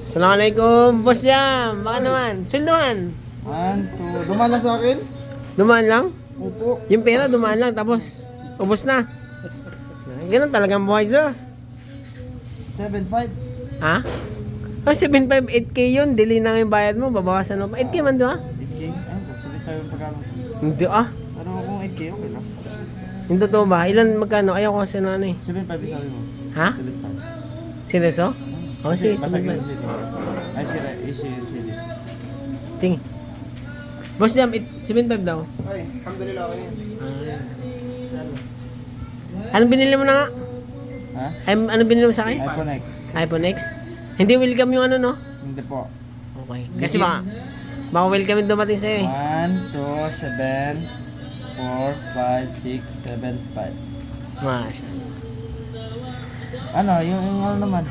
Assalamualaikum, Boss Jam. Baka naman. Sulduhan. 1, 2. Dumaan lang sa akin? Dumaan lang? Opo. Yung pera dumaan lang, tapos ubos na. Ganun talagang buhay, sir. 7.5. Ha? Oh, 7.5, 8K yun. Dili na yung bayad mo. Babawasan mo pa. 8K man doon, ha? 8K? Ayun po, salit tayo yung pagkano. Hindi, ah. Pero kung 8K, okay lang. Yung totoo ba? Ilan magkano? Ayaw ko kasi na ano eh. 7.5 yung sabi mo. Ha? 7.5. Seryoso? Oo, Kasi sige. basag 7.5. yung CD. Ay, issue yung CD. Sige. Boss Jam, 7.5 daw. Ay, alhamdulillah, okay yan. Anong binili mo na nga? Ha? Ano binili mo sa akin? iPhone X. iPhone X? Hindi welcome yung ano, no? Hindi po. Okay. Kasi baka welcome yung dumating sa'yo eh. 1, 2, 7, 4, 5, 6, 7, 5. Masya. Ano, yung ano naman?